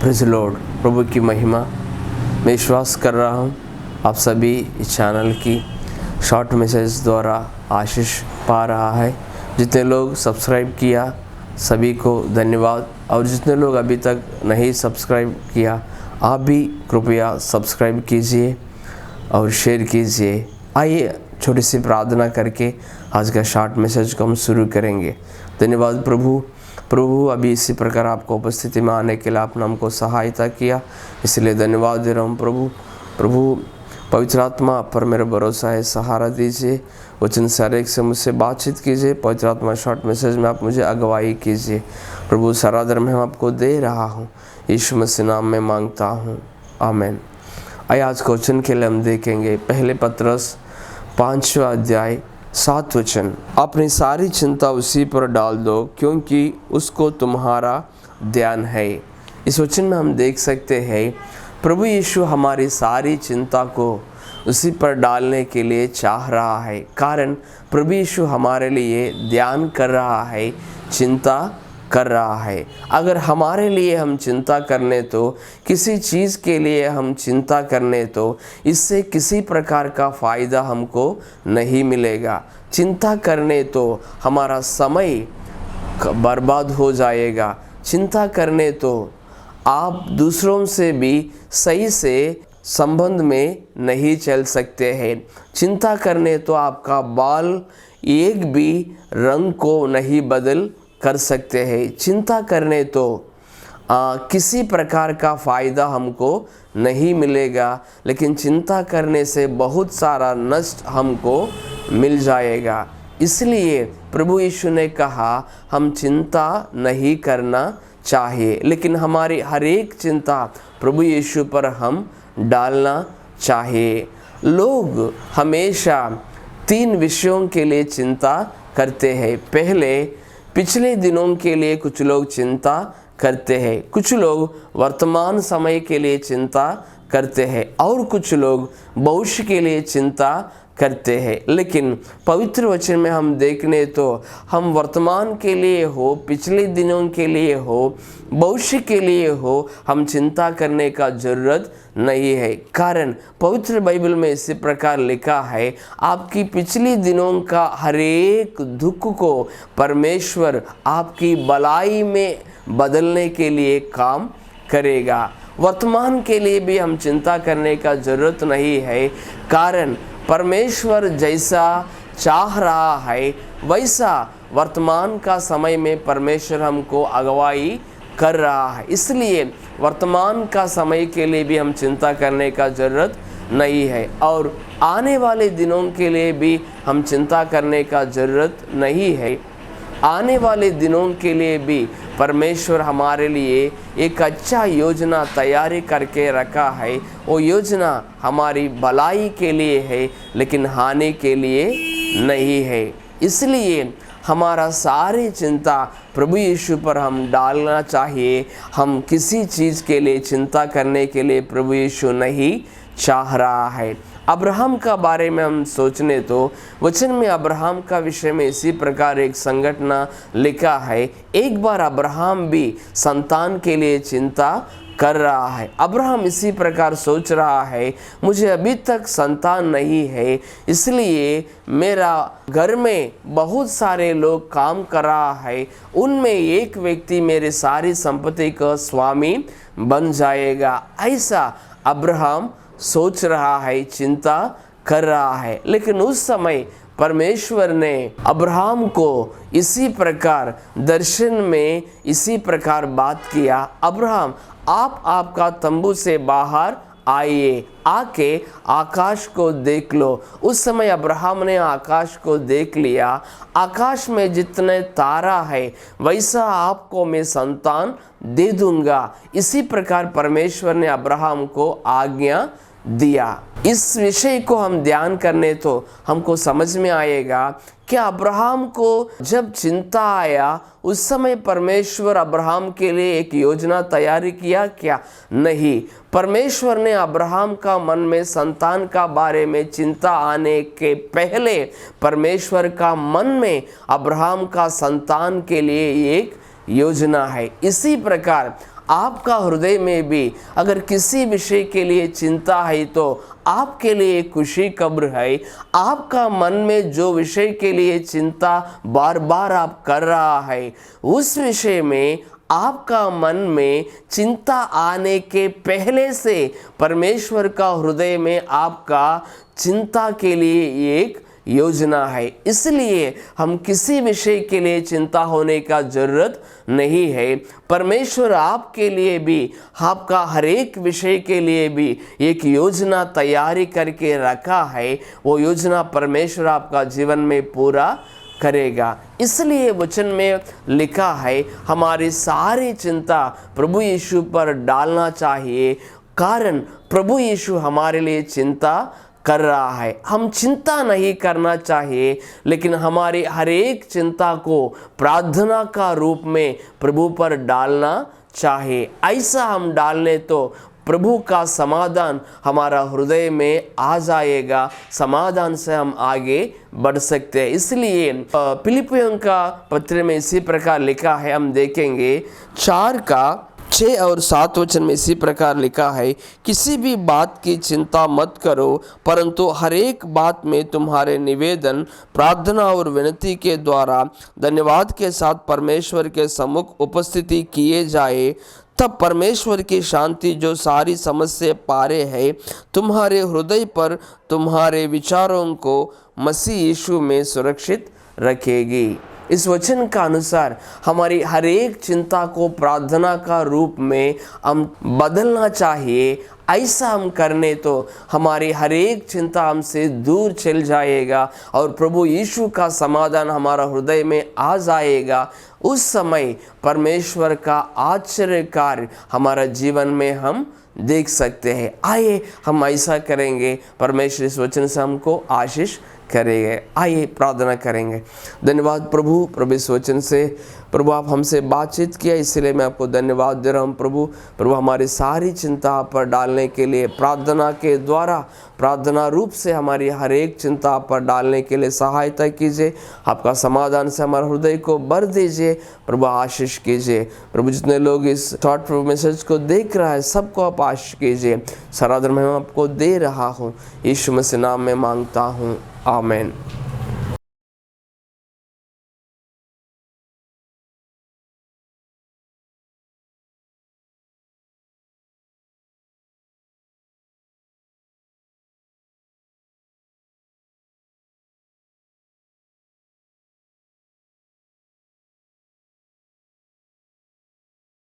Praise Lord. प्रभु की महिमा। मैं विश्वास कर रहा हूँ आप सभी इस चैनल की शॉर्ट मैसेज द्वारा आशीष पा रहा है। जितने लोग सब्सक्राइब किया सभी को धन्यवाद, और जितने लोग अभी तक नहीं सब्सक्राइब किया आप भी कृपया सब्सक्राइब कीजिए और शेयर कीजिए। आइए छोटी सी प्रार्थना करके आज का शॉर्ट मैसेज को हम शुरू करेंगे। धन्यवाद प्रभु अभी इसी प्रकार आपको उपस्थिति में आने के लिए आपने हमको सहायता किया, इसलिए धन्यवाद दे रहा हूँ प्रभु पवित्र आत्मा पर मेरा भरोसा है, सहारा दीजिए। वचन से हर एक से मुझसे बातचीत कीजिए। पवित्र आत्मा शॉर्ट मैसेज में आप मुझे अगुवाई कीजिए। प्रभु सारा धर्म मैं आपको दे रहा हूँ, यीशु मसीह नाम में मांगता हूँ, आमीन। आइए आज के वचन के लिए हम देखेंगे पहले पत्रस 5वां अध्याय 7 वचन। अपनी सारी चिंता उसी पर डाल दो क्योंकि उसको तुम्हारा ध्यान है। इस वचन में हम देख सकते हैं प्रभु यीशु हमारी सारी चिंता को उसी पर डालने के लिए चाह रहा है, कारण प्रभु यीशु हमारे लिए ध्यान कर रहा है, चिंता कर रहा है। अगर हमारे लिए हम चिंता करने तो किसी चीज़ के लिए हम चिंता करने तो इससे किसी प्रकार का फ़ायदा हमको नहीं मिलेगा। चिंता करने तो हमारा समय बर्बाद हो जाएगा। चिंता करने तो आप दूसरों से भी सही से संबंध में नहीं चल सकते हैं। चिंता करने तो आपका बाल एक भी रंग को नहीं बदल कर सकते हैं। चिंता करने तो किसी प्रकार का फ़ायदा हमको नहीं मिलेगा, लेकिन चिंता करने से बहुत सारा नष्ट हमको मिल जाएगा। इसलिए प्रभु यीशु ने कहा हम चिंता नहीं करना चाहिए, लेकिन हमारी हर एक चिंता प्रभु यीशु पर हम डालना चाहिए। लोग हमेशा 3 विषयों के लिए चिंता करते हैं। पहले पिछले दिनों के लिए कुछ लोग चिंता करते हैं, कुछ लोग वर्तमान समय के लिए चिंता करते हैं, और कुछ लोग भविष्य के लिए चिंता करते हैं। लेकिन पवित्र वचन में हम देखने तो हम वर्तमान के लिए हो, पिछले दिनों के लिए हो, भविष्य के लिए हो, हम चिंता करने का ज़रूरत नहीं है। कारण पवित्र बाइबल में इसी प्रकार लिखा है, आपकी पिछली दिनों का हर एक दुख को परमेश्वर आपकी भलाई में बदलने के लिए काम करेगा। वर्तमान के लिए भी हम चिंता करने का ज़रूरत नहीं है, कारण परमेश्वर जैसा चाह रहा है वैसा वर्तमान का समय में परमेश्वर हमको अगुवाई कर रहा है। इसलिए वर्तमान का समय के लिए भी हम चिंता करने का ज़रूरत नहीं है, और आने वाले दिनों के लिए भी हम चिंता करने का ज़रूरत नहीं है। आने वाले दिनों के लिए भी परमेश्वर हमारे लिए एक अच्छा योजना तैयारी करके रखा है। वो योजना हमारी भलाई के लिए है, लेकिन हानि के लिए नहीं है। इसलिए हमारा सारी चिंता प्रभु यीशु पर हम डालना चाहिए। हम किसी चीज़ के लिए चिंता करने के लिए प्रभु यीशु नहीं चाह रहा है। अब्राहम का बारे में हम सोचने तो वचन में अब्राहम का विषय में इसी प्रकार एक संगठन लिखा है। एक बार अब्राहम भी संतान के लिए चिंता कर रहा है। अब्राहम इसी प्रकार सोच रहा है, मुझे अभी तक संतान नहीं है, इसलिए मेरा घर में बहुत सारे लोग काम कर रहा है, उनमें एक व्यक्ति मेरे सारी संपत्ति का स्वामी बन जाएगा। ऐसा अब्राहम सोच रहा है, चिंता कर रहा है। लेकिन उस समय परमेश्वर ने अब्राहम को इसी प्रकार दर्शन में इसी प्रकार बात किया, अब्राहम आप आपका तंबू से बाहर आइए, आके आकाश को देख लो। उस समय अब्राहम ने आकाश को देख लिया। आकाश में जितने तारा है वैसा आपको मैं संतान दे दूंगा। इसी प्रकार परमेश्वर ने अब्राहम को आज्ञा दिया। इस विषय को हम ध्यान करने तो हमको समझ में आएगा कि अब्राहम को जब चिंता आया उस समय परमेश्वर अब्राहम के लिए एक योजना तैयारी किया क्या? नहीं। परमेश्वर ने अब्राहम का मन में संतान का बारे में चिंता आने के पहले परमेश्वर का मन में अब्राहम का संतान के लिए एक योजना है। इसी प्रकार आपका हृदय में भी अगर किसी विषय के लिए चिंता है तो आपके लिए खुशी कब्र है। आपका मन में जो विषय के लिए चिंता बार बार आप कर रहा है, उस विषय में आपका मन में चिंता आने के पहले से परमेश्वर का हृदय में आपका चिंता के लिए एक योजना है। इसलिए हम किसी विषय के लिए चिंता होने का जरूरत नहीं है। परमेश्वर आपके लिए भी, आपका हर एक विषय के लिए भी एक योजना तैयारी करके रखा है। वो योजना परमेश्वर आपका जीवन में पूरा करेगा। इसलिए वचन में लिखा है हमारी सारी चिंता प्रभु यीशु पर डालना चाहिए, कारण प्रभु यीशु हमारे लिए चिंता कर रहा है। हम चिंता नहीं करना चाहिए, लेकिन हमारी हर एक चिंता को प्रार्थना का रूप में प्रभु पर डालना चाहिए। ऐसा हम डालने तो प्रभु का समाधान हमारा हृदय में आ जाएगा, समाधान से हम आगे बढ़ सकते हैं। इसलिए फिलिपियों का पत्र में इसी प्रकार लिखा है, हम देखेंगे 4:6 और 7 वचन में इसी प्रकार लिखा है, किसी भी बात की चिंता मत करो, परंतु हर एक बात में तुम्हारे निवेदन प्रार्थना और विनती के द्वारा धन्यवाद के साथ परमेश्वर के सम्मुख उपस्थिति किए जाए। तब परमेश्वर की शांति जो सारी समझ से पारे है तुम्हारे हृदय पर तुम्हारे विचारों को मसीह यीशु में सुरक्षित रखेगी। इस वचन का अनुसार हमारी हर एक चिंता को प्रार्थना का रूप में हम बदलना चाहिए। ऐसा हम करने तो हमारी हर एक चिंता हमसे दूर चल जाएगा और प्रभु यीशु का समाधान हमारा हृदय में आ जाएगा। उस समय परमेश्वर का आश्चर्य कार्य हमारा जीवन में हम देख सकते हैं। आइए हम ऐसा करेंगे, परमेश्वर इस वचन से हमको आशीष करेंगे। आइए प्रार्थना करेंगे। धन्यवाद प्रभु इस वचन से प्रभु आप हमसे बातचीत किया, इसलिए मैं आपको धन्यवाद दे रहा हूँ प्रभु हमारी सारी चिंता आप पर डालने के लिए प्रार्थना के द्वारा, प्रार्थना रूप से हमारी हर एक चिंता आप पर डालने के लिए सहायता कीजिए। आपका समाधान से हमारे हृदय को भर दीजिए प्रभु, आशीष कीजिए प्रभु। जितने लोग इस शॉर्ट मैसेज को देख रहा है सबको आप आशीष कीजिए। सारा धर्म मैं आपको दे रहा हूँ, यीशु मसीह नाम में मांगता हूँ, आमीन।